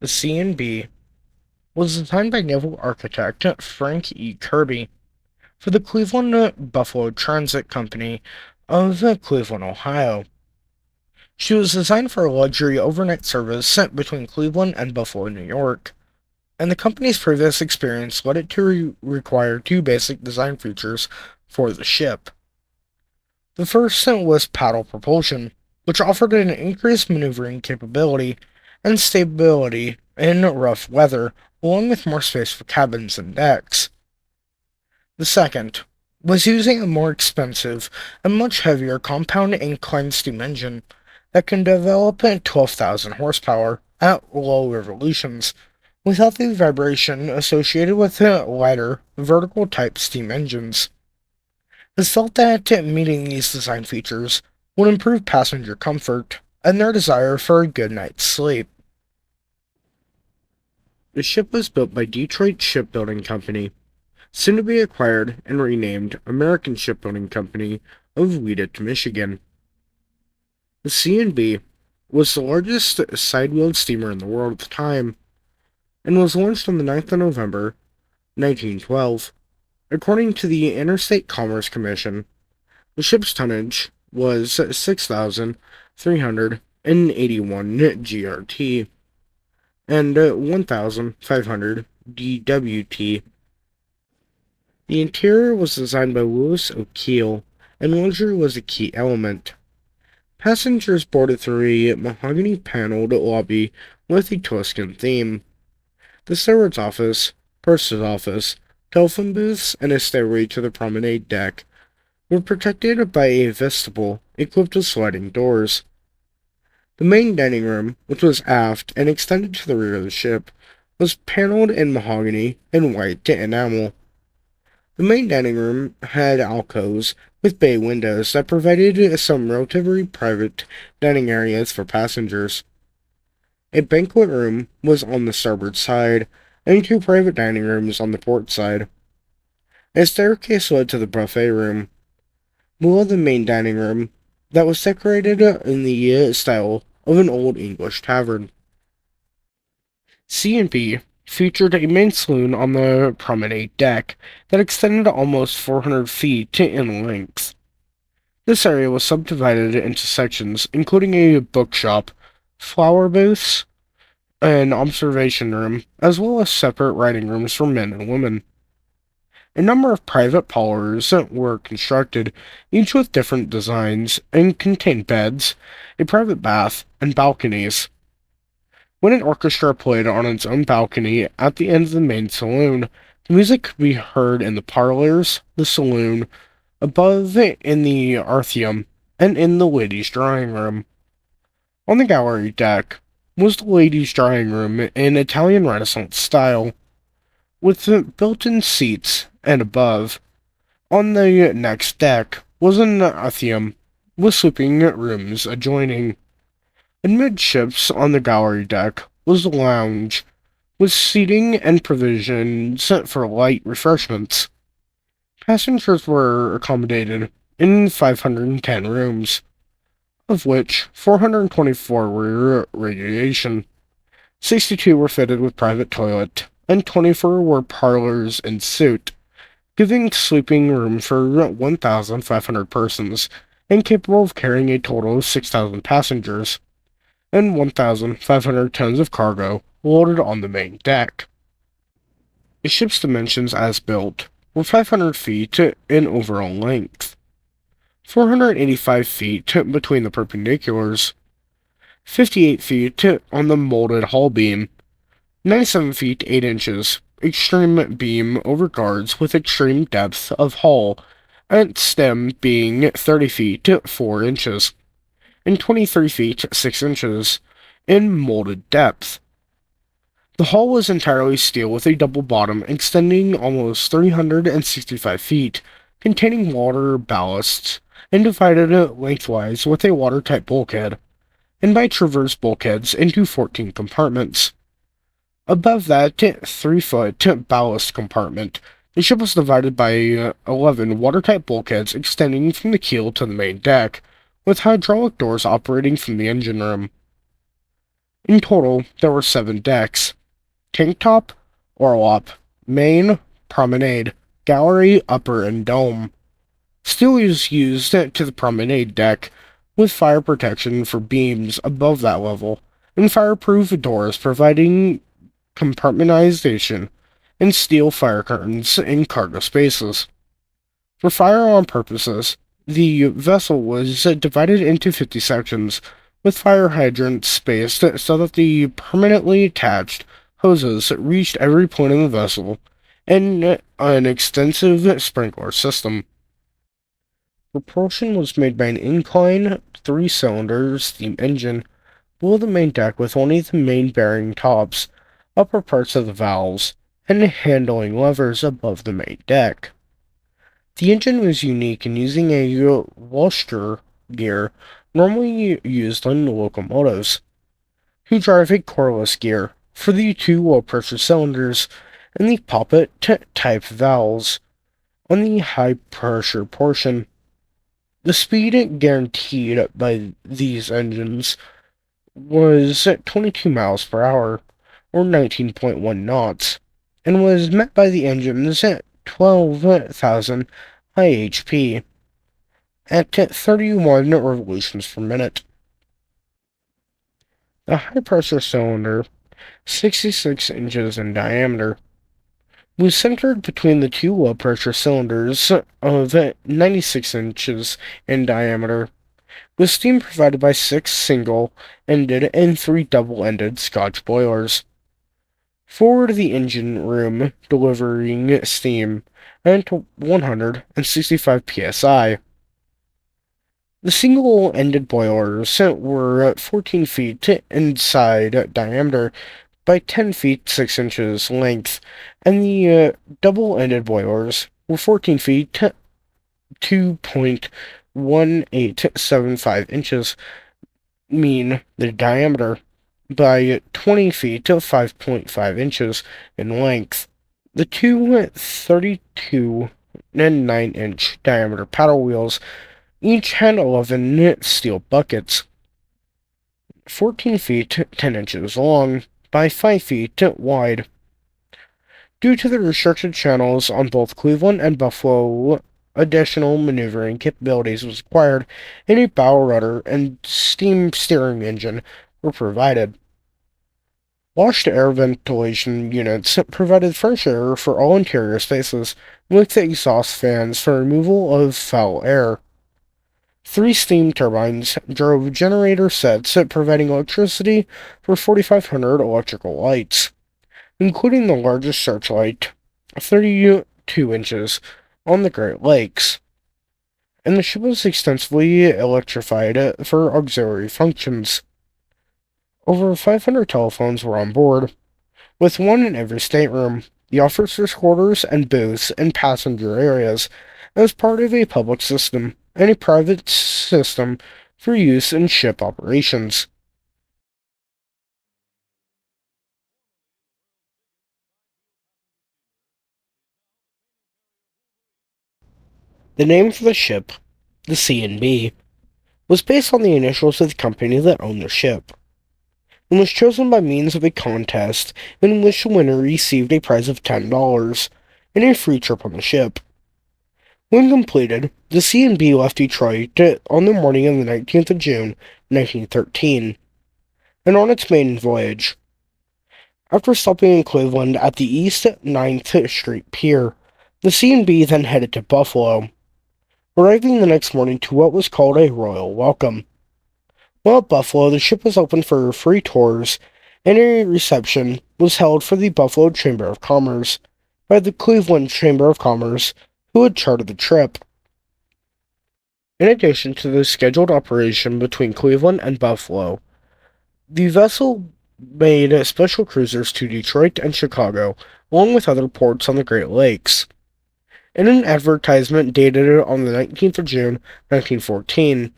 The Seeandbee was designed by naval architect Frank E. Kirby for the Cleveland Buffalo Transit Company of Cleveland, Ohio. She was designed for a luxury overnight service sent between Cleveland and Buffalo, New York, and the company's previous experience led it to require two basic design features for the ship. The first was paddle propulsion, which offered an increased maneuvering capability and stability in rough weather, along with more space for cabins and decks. The second was using a more expensive and much heavier compound inclined steam engine that can develop at 12,000 horsepower at low revolutions without the vibration associated with lighter vertical type steam engines. It felt that meeting these design features would improve passenger comfort and their desire for a good night's sleep. The ship was built by Detroit Shipbuilding Company, soon to be acquired and renamed American Shipbuilding Company of Weeditt, Michigan. The Seeandbee was the largest side-wheeled steamer in the world at the time, and was launched on the 9th of November, 1912. According to the Interstate Commerce Commission, the ship's tonnage was 6,381 GRT and 1,500 DWT. The interior was designed by Louis O'Keel, and luxury was a key element. Passengers boarded through a mahogany-paneled lobby with a Tuscan theme. The steward's office, purser's office, telephone booths, and a stairway to the promenade deck were protected by a vestibule equipped with sliding doors. The main dining room, which was aft and extended to the rear of the ship, was paneled in mahogany and white enamel. The main dining room had alcoves with bay windows that provided some relatively private dining areas for passengers. A banquet room was on the starboard side, and two private dining rooms on the port side. A staircase led to the buffet room, below the main dining room, that was decorated in the style of an old English tavern. C&B featured a main saloon on the promenade deck that extended almost 400 feet in length. This area was subdivided into sections, including a bookshop, flower booths, an observation room, as well as separate writing rooms for men and women. A number of private parlors were constructed, each with different designs, and contained beds, a private bath, and balconies. When an orchestra played on its own balcony at the end of the main saloon, the music could be heard in the parlors, the saloon, above in the atrium, and in the ladies' drawing room. On the gallery deck was the ladies' drawing room in Italian Renaissance style, with built-in seats, and above, on the next deck, was an atrium, with sleeping rooms adjoining. Amidships on the gallery deck was the lounge, with seating and provisions for light refreshments. Passengers were accommodated in 510 rooms, of which 424 were radiation, 62 were fitted with private toilet, and 24 were parlors en suite, giving sleeping room for 1,500 persons, and capable of carrying a total of 6,000 passengers, and 1,500 tons of cargo loaded on the main deck. The ship's dimensions as built were 500 feet in overall length, 485 feet between the perpendiculars, 58 feet on the molded hull beam, 97 feet 8 inches extreme beam over guards with extreme depth of hull, and stem being 30 feet 4 inches, and 23 feet 6 inches in molded depth. The hull was entirely steel with a double bottom extending almost 365 feet, containing water ballasts, and divided lengthwise with a watertight bulkhead, and by traverse bulkheads into 14 compartments. Above that 3-foot ballast compartment, the ship was divided by 11 watertight bulkheads extending from the keel to the main deck, with hydraulic doors operating from the engine room. In total, there were 7 decks: tank top, orlop, main, promenade, gallery, upper, and dome. Steel is used to the promenade deck, with fire protection for beams above that level, and fireproof doors providing compartmentalization and steel fire curtains in cargo spaces. For firearm purposes, the vessel was divided into 50 sections, with fire hydrants spaced so that the permanently attached hoses reached every point in the vessel, and an extensive sprinkler system. Propulsion was made by an incline, 3-cylinder steam engine below the main deck, with only the main bearing tops, upper parts of the valves, and handling levers above the main deck. The engine was unique in using a Wooster gear normally used on locomotives, who drive a coreless gear for the 2 low-pressure cylinders and the poppet-type valves on the high-pressure portion. The speed guaranteed by these engines was 22 miles per hour, or 19.1 knots, and was met by the engines at 12,000 IHP at 31 revolutions per minute. The high-pressure cylinder, 66 inches in diameter, was centered between the 2 low-pressure cylinders of 96 inches in diameter, with steam provided by 6 single-ended and 3 double-ended Scotch boilers. Forward of the engine room, delivering steam at 165 psi. The single-ended boilers were 14 feet inside diameter by 10 feet 6 inches length, and the double-ended boilers were 14 feet 2.1875 inches mean the diameter by 20 feet to 5.5 inches in length. The two 32 and 9-inch diameter paddle wheels each had 11 steel buckets, 14 feet 10 inches long by 5 feet wide. Due to the restricted channels on both Cleveland and Buffalo, additional maneuvering capabilities was required, and a bow rudder and steam steering engine were provided. Washed air ventilation units provided fresh air for all interior spaces, with exhaust fans for removal of foul air. 3 steam turbines drove generator sets providing electricity for 4,500 electrical lights, including the largest searchlight, 32 inches, on the Great Lakes. And the ship was extensively electrified for auxiliary functions. Over 500 telephones were on board, with one in every stateroom, the officers' quarters and booths and passenger areas, as part of a public system and a private system for use in ship operations. The name for the ship, the Seeandbee, was based on the initials of the company that owned the ship, and was chosen by means of a contest in which the winner received a prize of $10 and a free trip on the ship. When completed, the Seeandbee left Detroit on the morning of the 19th of June, 1913, and on its maiden voyage. After stopping in Cleveland at the East 9th Street Pier, the Seeandbee then headed to Buffalo, arriving the next morning to what was called a royal welcome. While at Buffalo, the ship was open for free tours, and a reception was held for the Buffalo Chamber of Commerce by the Cleveland Chamber of Commerce, who had chartered the trip. In addition to the scheduled operation between Cleveland and Buffalo, the vessel made special cruisers to Detroit and Chicago, along with other ports on the Great Lakes. In an advertisement dated on the 19th of June, 1914,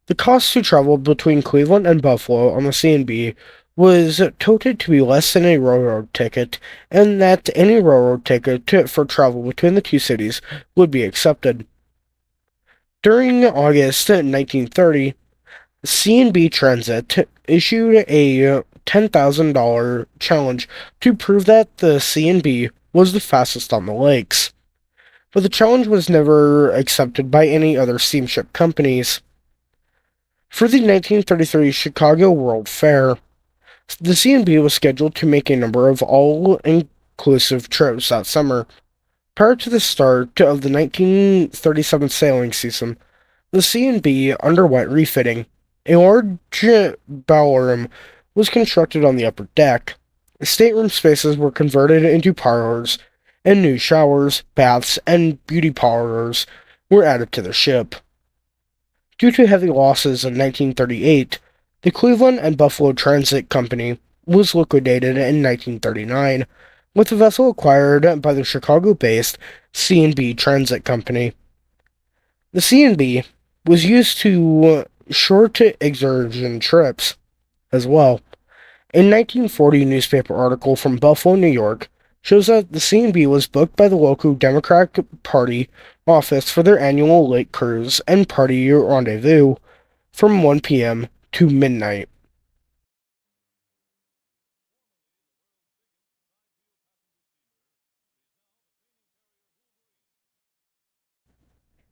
the cost to travel between Cleveland and Buffalo on the Seeandbee was touted to be less than a railroad ticket, and that any railroad ticket for travel between the two cities would be accepted. During August 1930, Seeandbee Transit issued a $10,000 challenge to prove that the Seeandbee was the fastest on the lakes. But the challenge was never accepted by any other steamship companies. For the 1933 Chicago World Fair, the Seeandbee was scheduled to make a number of all-inclusive trips that summer. Prior to the start of the 1937 sailing season, the Seeandbee underwent refitting. A large ballroom was constructed on the upper deck. Stateroom spaces were converted into parlors, and new showers, baths, and beauty parlors were added to the ship. Due to heavy losses in 1938, the Cleveland and Buffalo Transit Company was liquidated in 1939, with the vessel acquired by the Chicago-based Seeandbee Transit Company. The Seeandbee was used to short excursion trips as well. A 1940 newspaper article from Buffalo, New York, shows that the Seeandbee was booked by the local Democratic Party office for their annual lake cruise and party rendezvous from 1 p.m. to midnight.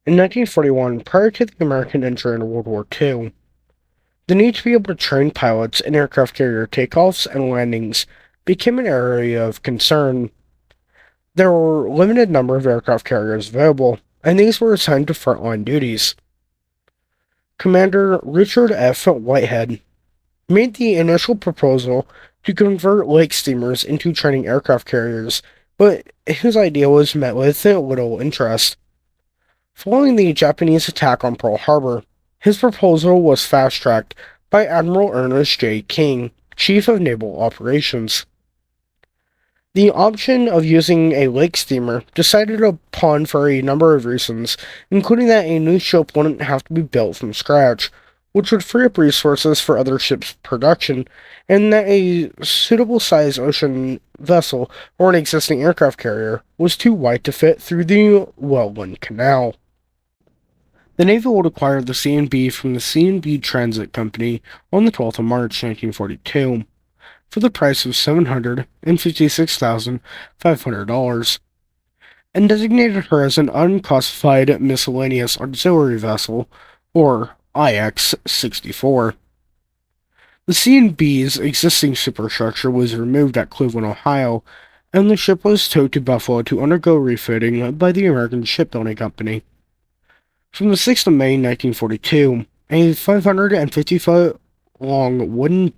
In 1941, prior to the American entry into World War II, the need to be able to train pilots in aircraft carrier takeoffs and landings became an area of concern. There were a limited number of aircraft carriers available, and these were assigned to frontline duties. Commander Richard F. Whitehead made the initial proposal to convert lake steamers into training aircraft carriers, but his idea was met with little interest. Following the Japanese attack on Pearl Harbor, his proposal was fast-tracked by Admiral Ernest J. King, Chief of Naval Operations. The option of using a lake steamer decided upon for a number of reasons, including that a new ship wouldn't have to be built from scratch, which would free up resources for other ships' production, and that a suitable size ocean vessel or an existing aircraft carrier was too wide to fit through the Welland Canal. The Navy would acquire the Seeandbee from the Seeandbee Transit Company on the 12th of March 1942 for the price of $756,500 and designated her as an unclassified miscellaneous auxiliary vessel, or IX-64. The Seeandbee's existing superstructure was removed at Cleveland, Ohio, and the ship was towed to Buffalo to undergo refitting by the American Shipbuilding Company. From the 6th of May 1942, a 550-foot long wooden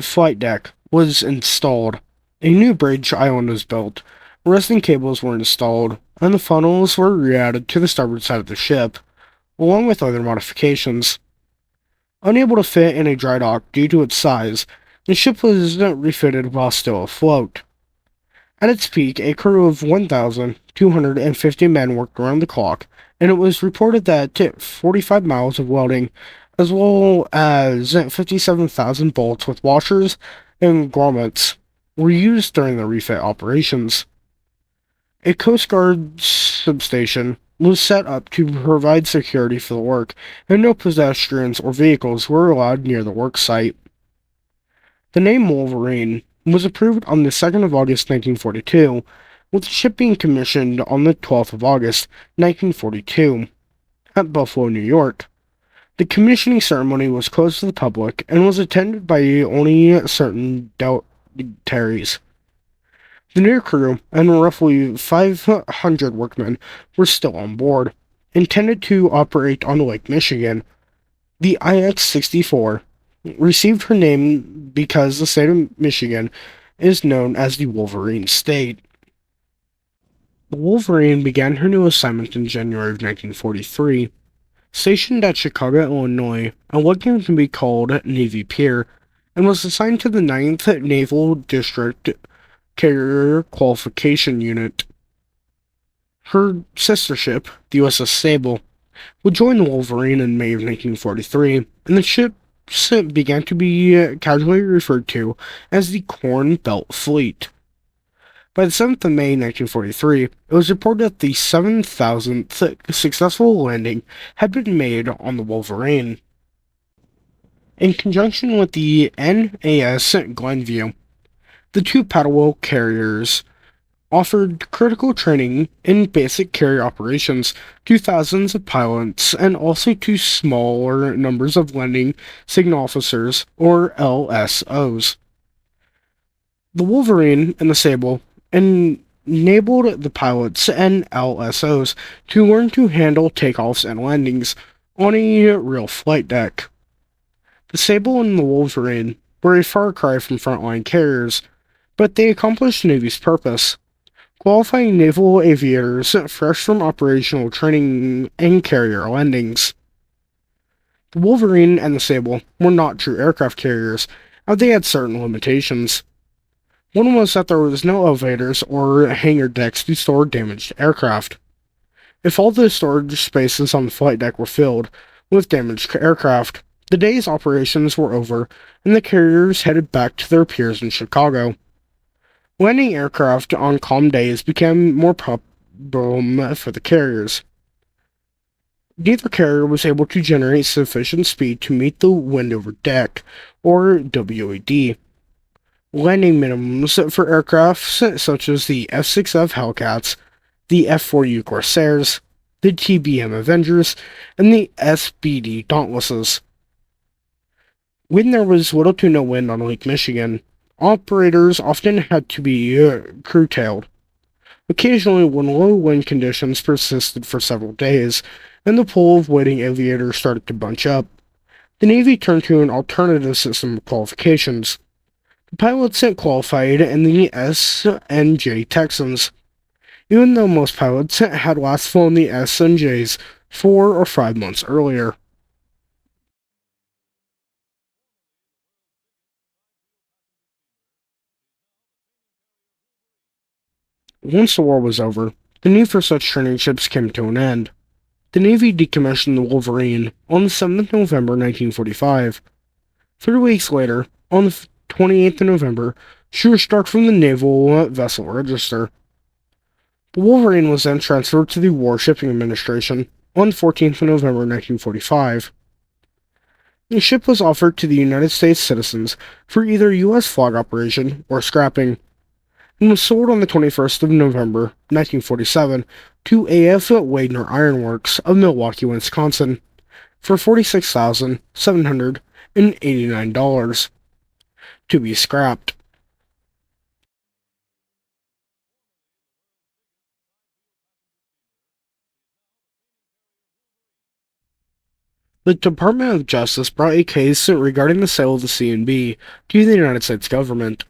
flight deck was installed. A new bridge island was built, resting cables were installed, and the funnels were re-added to the starboard side of the ship, along with other modifications. Unable to fit in a dry dock due to its size, the ship was refitted while still afloat. At its peak, a crew of 1,250 men worked around the clock, and it was reported that 45 miles of welding, as well as 57,000 bolts with washers and grommets, were used during the refit operations. A Coast Guard substation was set up to provide security for the work, and no pedestrians or vehicles were allowed near the work site. The name Wolverine was approved on the 2nd of August 1942, with the ship being commissioned on the 12th of August 1942 at Buffalo, New York. The commissioning ceremony was closed to the public and was attended by only certain dignitaries. The new crew and roughly 500 workmen were still on board, intended to operate on Lake Michigan. The IX-64 received her name because the state of Michigan is known as the Wolverine State. The Wolverine began her new assignment in January of 1943. Stationed at Chicago, Illinois, on what came to be called Navy Pier, and was assigned to the 9th Naval District Carrier Qualification Unit. Her sister ship, the USS Sable, would join the Wolverine in May of 1943, and the ship began to be casually referred to as the Corn Belt Fleet. By the 7th of May 1943, it was reported that the 7,000th successful landing had been made on the Wolverine. In conjunction with the NAS Glenview, the two paddle carriers offered critical training in basic carrier operations to thousands of pilots and also to smaller numbers of landing signal officers, or LSOs. The Wolverine and the Sable enabled the pilots and LSOs to learn to handle takeoffs and landings on a real flight deck. The Sable and the Wolverine were a far cry from frontline carriers, but they accomplished the Navy's purpose, qualifying naval aviators fresh from operational training and carrier landings. The Wolverine and the Sable were not true aircraft carriers, as they had certain limitations. One was that there was no elevators or hangar decks to store damaged aircraft. If all the storage spaces on the flight deck were filled with damaged aircraft, the day's operations were over and the carriers headed back to their piers in Chicago. Landing aircraft on calm days became more problem for the carriers. Neither carrier was able to generate sufficient speed to meet the wind over deck, or WED. Landing minimums for aircraft such as the F-6F Hellcats, the F-4U Corsairs, the TBM Avengers, and the SBD Dauntlesses. When there was little to no wind on Lake Michigan, operators often had to be curtailed. Occasionally, when low wind conditions persisted for several days, and the pool of waiting aviators started to bunch up, the Navy turned to an alternative system of qualifications. The pilots qualified in the SNJ Texans, even though most pilots had last flown the SNJs 4 or 5 months earlier. Once the war was over, the need for such training ships came to an end. The Navy decommissioned the Wolverine on the 7th of November 1945. 3 weeks later, on the 28th of November, she was struck from the Naval Vessel Register. The Wolverine was then transferred to the War Shipping Administration on the 14th of November 1945. The ship was offered to the United States citizens for either U.S. flag operation or scrapping, and was sold on the 21st of November 1947 to A.F. Wagner Iron Works of Milwaukee, Wisconsin, for $46,789 to be scrapped. The Department of Justice brought a case regarding the sale of the Seeandbee to the United States government.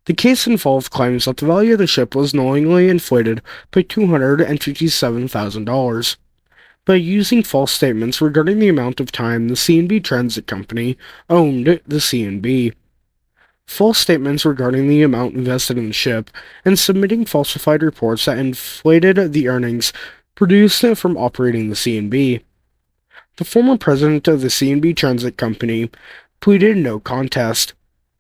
The case involved claims that the value of the ship was knowingly inflated by $257,000 by using false statements regarding the amount of time the Seeandbee Transit Company owned the Seeandbee. False statements regarding the amount invested in the ship, and submitting falsified reports that inflated the earnings produced from operating the Seeandbee. The former president of the Seeandbee Transit Company pleaded no contest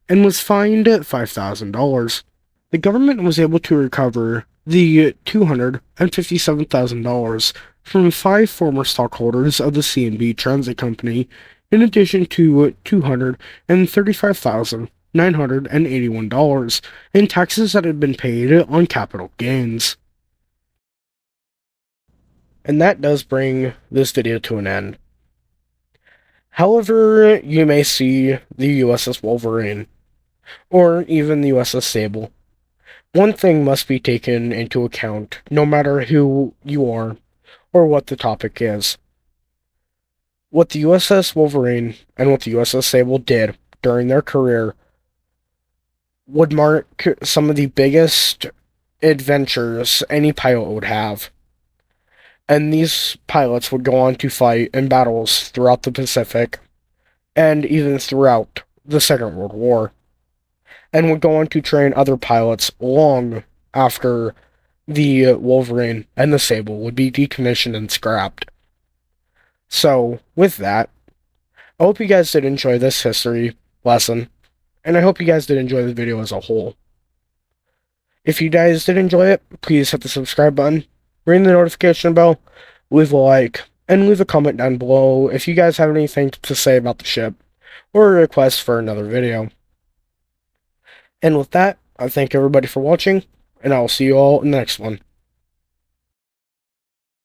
and was fined $5,000. The government was able to recover the $257,000 from 5 former stockholders of the Seeandbee Transit Company, in addition to $235,981 in taxes that had been paid on capital gains. And that does bring this video to an end. However, you may see the USS Wolverine, or even the USS Sable. One thing must be taken into account, no matter who you are, or what the topic is. What the USS Wolverine and what the USS Sable did during their career would mark some of the biggest adventures any pilot would have. And these pilots would go on to fight in battles throughout the Pacific, and even throughout the Second World War, and would go on to train other pilots long after the Wolverine and the Sable would be decommissioned and scrapped. So, with that, I hope you guys did enjoy this history lesson, and I hope you guys did enjoy the video as a whole. If you guys did enjoy it, please hit the subscribe button, ring the notification bell, leave a like, and leave a comment down below if you guys have anything to say about the ship. or a request for another video. And with that, I thank everybody for watching, and I'll see you all in the next one.